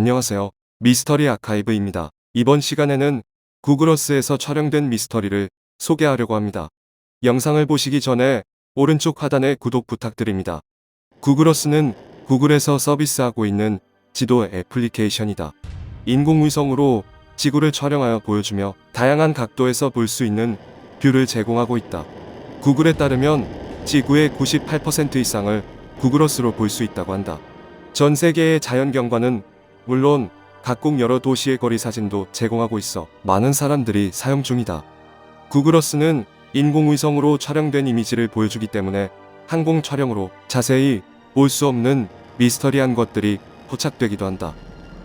안녕하세요. 미스터리 아카이브입니다. 이번 시간에는 구글어스에서 촬영된 미스터리를 소개하려고 합니다. 영상을 보시기 전에 오른쪽 하단에 구독 부탁드립니다. 구글어스는 구글에서 서비스하고 있는 지도 애플리케이션이다. 인공위성으로 지구를 촬영하여 보여주며 다양한 각도에서 볼 수 있는 뷰를 제공하고 있다. 구글에 따르면 지구의 98% 이상을 구글어스로 볼 수 있다고 한다. 전 세계의 자연경관은 물론 각국 여러 도시의 거리 사진도 제공하고 있어 많은 사람들이 사용 중이다. 구글어스는 인공위성으로 촬영된 이미지를 보여주기 때문에 항공 촬영으로 자세히 볼 수 없는 미스터리한 것들이 포착되기도 한다.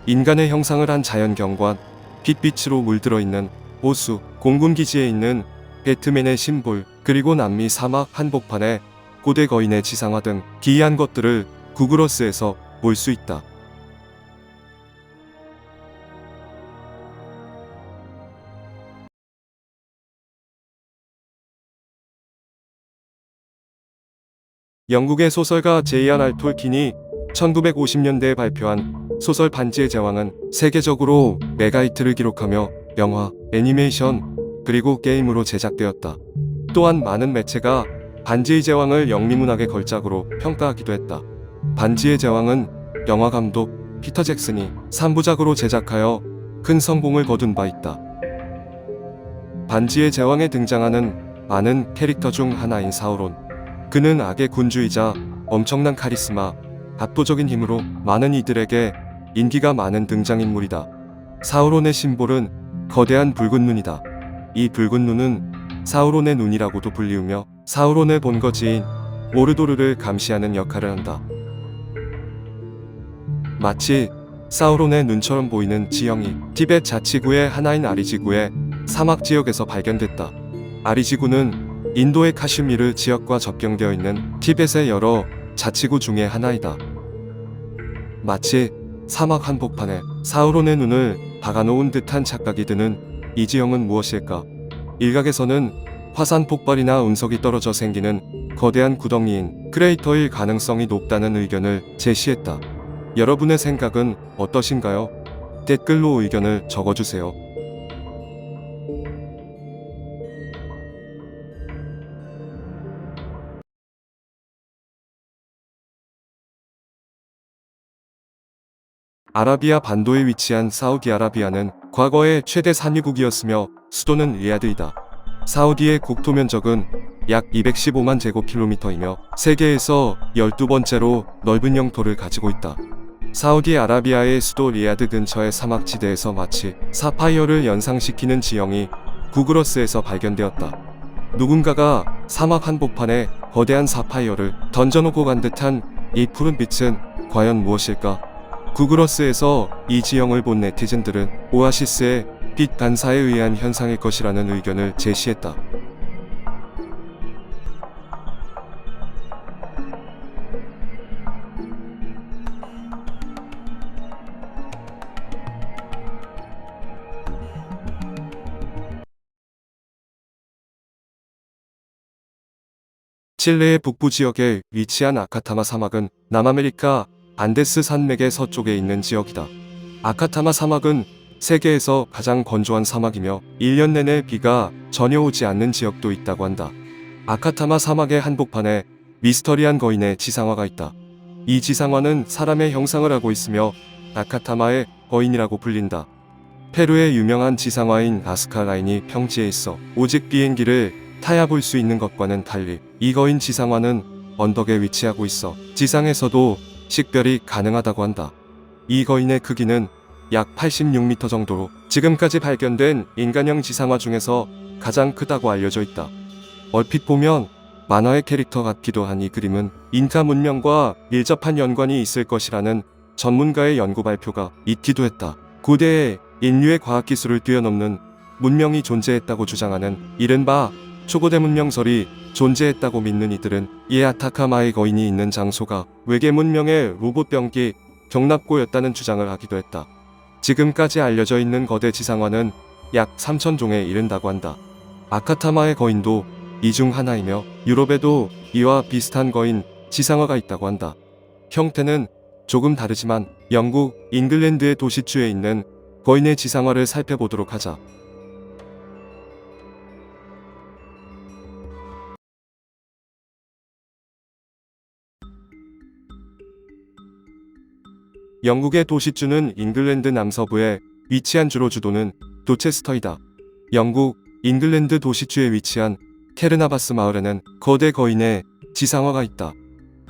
인간의 형상을 한 자연경관, 빛빛으로 물들어 있는 호수, 공군기지에 있는 배트맨의 심볼, 그리고 남미 사막 한복판의 고대 거인의 지상화 등 기이한 것들을 구글어스에서 볼 수 있다. 영국의 소설가 J.R.R. 톨킨이 1950년대에 발표한 소설 반지의 제왕은 세계적으로 메가히트를 기록하며 영화, 애니메이션, 그리고 게임으로 제작되었다. 또한 많은 매체가 반지의 제왕을 영미문학의 걸작으로 평가하기도 했다. 반지의 제왕은 영화 감독 피터 잭슨이 3부작으로 제작하여 큰 성공을 거둔 바 있다. 반지의 제왕에 등장하는 많은 캐릭터 중 하나인 사우론. 그는 악의 군주이자 엄청난 카리스마, 압도적인 힘으로 많은 이들에게 인기가 많은 등장인물이다. 사우론의 심볼은 거대한 붉은 눈이다. 이 붉은 눈은 사우론의 눈이라고도 불리우며 사우론의 본거지인 모르도르를 감시하는 역할을 한다. 마치 사우론의 눈처럼 보이는 지형이 티벳 자치구의 하나인 아리지구의 사막 지역에서 발견됐다. 아리지구는 인도의 카슈미르 지역과 접경되어 있는 티벳의 여러 자치구 중의 하나이다. 마치 사막 한복판에 사우론의 눈을 박아놓은 듯한 착각이 드는 이 지형은 무엇일까? 일각에서는 화산 폭발이나 운석이 떨어져 생기는 거대한 구덩이인 크레이터일 가능성이 높다는 의견을 제시했다. 여러분의 생각은 어떠신가요? 댓글로 의견을 적어주세요. 아라비아 반도에 위치한 사우디아라비아는 과거의 최대 산유국이었으며 수도는 리야드이다. 사우디의 국토 면적은 약 215만 제곱킬로미터이며 세계에서 12번째로 넓은 영토를 가지고 있다. 사우디아라비아의 수도 리야드 근처의 사막지대에서 마치 사파이어를 연상시키는 지형이 구글어스에서 발견되었다. 누군가가 사막 한복판에 거대한 사파이어를 던져놓고 간 듯한 이 푸른 빛은 과연 무엇일까? 구글어스에서 이 지형을 본 네티즌들은 오아시스의 빛 반사에 의한 현상일 것이라는 의견을 제시했다. 칠레의 북부 지역에 위치한 아카타마 사막은 남아메리카 안데스 산맥의 서쪽에 있는 지역이다. 아카타마 사막은 세계에서 가장 건조한 사막이며 1년 내내 비가 전혀 오지 않는 지역도 있다고 한다. 아카타마 사막의 한복판에 미스터리한 거인의 지상화가 있다. 이 지상화는 사람의 형상을 하고 있으며 아카타마의 거인이라고 불린다. 페루의 유명한 지상화인 나스카 라인이 평지에 있어 오직 비행기를 타야 볼 수 있는 것과는 달리 이 거인 지상화는 언덕에 위치하고 있어 지상에서도 식별이 가능하다고 한다. 이 거인의 크기는 약 86m 정도로 지금까지 발견된 인간형 지상화 중에서 가장 크다고 알려져 있다. 얼핏 보면 만화의 캐릭터 같기도 한 이 그림은 잉카 문명과 밀접한 연관이 있을 것이라는 전문가의 연구 발표가 있기도 했다. 고대에 인류의 과학기술을 뛰어넘는 문명이 존재했다고 주장하는 이른바 초고대 문명설이 존재했다고 믿는 이들은 이 아타카마의 거인이 있는 장소가 외계 문명의 로봇 병기 경납고였다는 주장을 하기도 했다. 지금까지 알려져 있는 거대 지상화는 약 3,000종에 이른다고 한다. 아카타마의 거인도 이 중 하나이며 유럽에도 이와 비슷한 거인 지상화가 있다고 한다. 형태는 조금 다르지만 영국 잉글랜드의 도시주에 있는 거인의 지상화를 살펴보도록 하자. 영국의 도시주는 잉글랜드 남서부에 위치한 주로 주도는 도체스터이다. 영국 잉글랜드 도시주에 위치한 캐르나바스 마을에는 거대 거인의 지상화가 있다.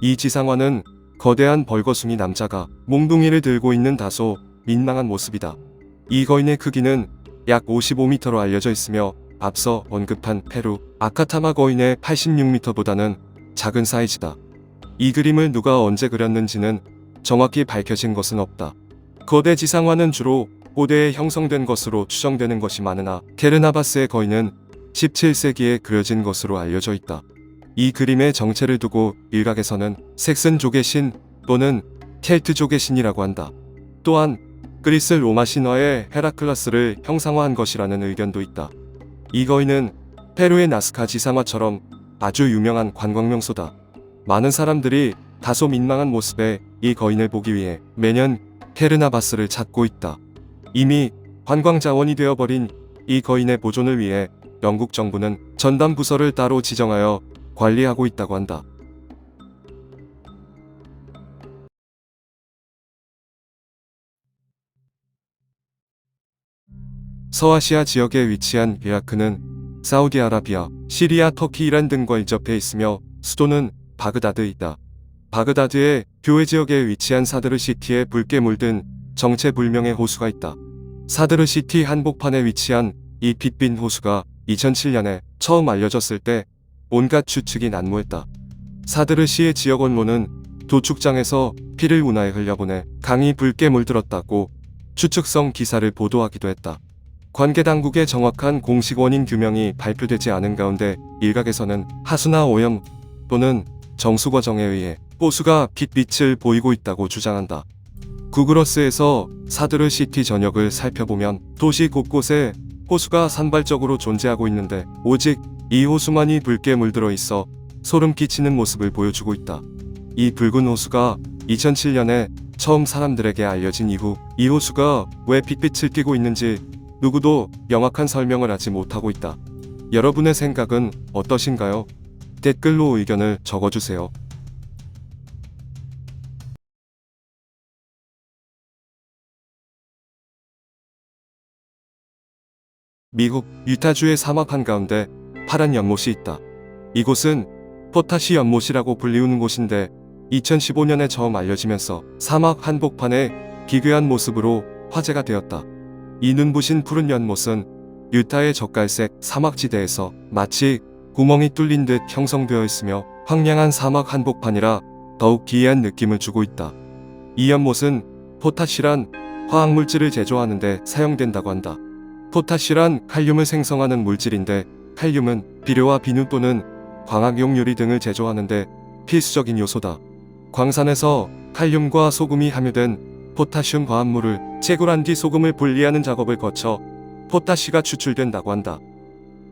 이 지상화는 거대한 벌거숭이 남자가 몽둥이를 들고 있는 다소 민망한 모습이다. 이 거인의 크기는 약 55m로 알려져 있으며 앞서 언급한 페루 아카타마 거인의 86m보다는 작은 사이즈다. 이 그림을 누가 언제 그렸는지는 정확히 밝혀진 것은 없다. 거대 지상화는 주로 고대에 형성된 것으로 추정되는 것이 많으나 캐르나바스의 거인은 17세기에 그려진 것으로 알려져 있다. 이 그림의 정체를 두고 일각에서는 섹슨족의 신 또는 켈트족의 신이라고 한다. 또한 그리스 로마 신화의 헤라클라스를 형상화한 것이라는 의견도 있다. 이 거인은 페루의 나스카 지상화처럼 아주 유명한 관광 명소다. 많은 사람들이 다소 민망한 모습의 이 거인을 보기 위해 매년 캐르나바스를 찾고 있다. 이미 관광 자원이 되어버린 이 거인의 보존을 위해 영국 정부는 전담 부서를 따로 지정하여 관리하고 있다고 한다. 서아시아 지역에 위치한 이라크는 사우디아라비아, 시리아, 터키, 이란 등과 인접해 있으며 수도는 바그다드이다. 바그다드의 교외 지역에 위치한 사드르 시티에 붉게 물든 정체불명의 호수가 있다. 사드르 시티 한복판에 위치한 이 빛빈 호수가 2007년에 처음 알려졌을 때 온갖 추측이 난무했다. 사드르시의 지역 언론은 도축장에서 피를 운하에 흘려보내 강이 붉게 물들었다고 추측성 기사를 보도하기도 했다. 관계 당국의 정확한 공식 원인 규명이 발표되지 않은 가운데 일각에서는 하수나 오염 또는 정수 과정에 의해 호수가 빛빛을 보이고 있다고 주장한다. 구글어스에서 사드르 시티 전역을 살펴보면 도시 곳곳에 호수가 산발적으로 존재하고 있는데 오직 이 호수만이 붉게 물들어 있어 소름 끼치는 모습을 보여주고 있다. 이 붉은 호수가 2007년에 처음 사람들에게 알려진 이후 이 호수가 왜 빛빛을 띠고 있는지 누구도 명확한 설명을 하지 못하고 있다. 여러분의 생각은 어떠신가요? 댓글로 의견을 적어주세요. 미국 유타주의 사막 한가운데 파란 연못이 있다. 이곳은 포타시 연못이라고 불리우는 곳인데 2015년에 처음 알려지면서 사막 한복판의 기괴한 모습으로 화제가 되었다. 이 눈부신 푸른 연못은 유타의 젓갈색 사막지대에서 마치 구멍이 뚫린 듯 형성되어 있으며 황량한 사막 한복판이라 더욱 기이한 느낌을 주고 있다. 이 연못은 포타시란 화학물질을 제조하는 데 사용된다고 한다. 포타시란 칼륨을 생성하는 물질인데 칼륨은 비료와 비누 또는 광학용 유리 등을 제조하는 데 필수적인 요소다. 광산에서 칼륨과 소금이 함유된 포타슘 화합물을 채굴한 뒤 소금을 분리하는 작업을 거쳐 포타시가 추출된다고 한다.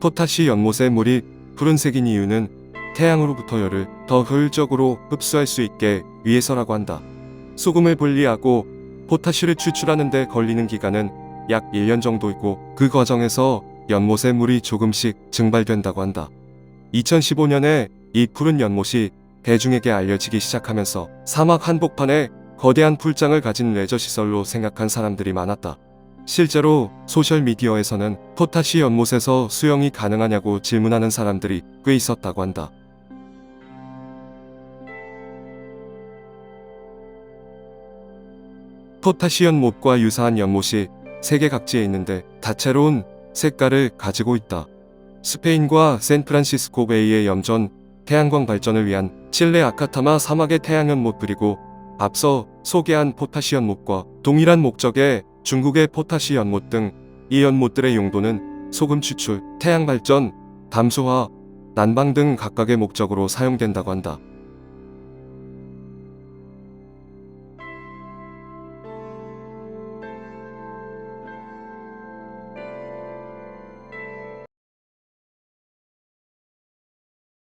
포타시 연못의 물이 푸른색인 이유는 태양으로부터 열을 더 효율적으로 흡수할 수 있게 위해서라고 한다. 소금을 분리하고 포타시를 추출하는 데 걸리는 기간은 약 1년 정도이고 그 과정에서 연못의 물이 조금씩 증발된다고 한다. 2015년에 이 푸른 연못이 대중에게 알려지기 시작하면서 사막 한복판에 거대한 풀장을 가진 레저시설로 생각한 사람들이 많았다. 실제로 소셜미디어에서는 포타시 연못에서 수영이 가능하냐고 질문하는 사람들이 꽤 있었다고 한다. 포타시 연못과 유사한 연못이 세계 각지에 있는데 다채로운 색깔을 가지고 있다. 스페인과 샌프란시스코 베이의 염전, 태양광 발전을 위한 칠레 아카타마 사막의 태양연못 그리고 앞서 소개한 포타시 연못과 동일한 목적의 중국의 포타시 연못 등 이 연못들의 용도는 소금 추출, 태양 발전, 담수화, 난방 등 각각의 목적으로 사용된다고 한다.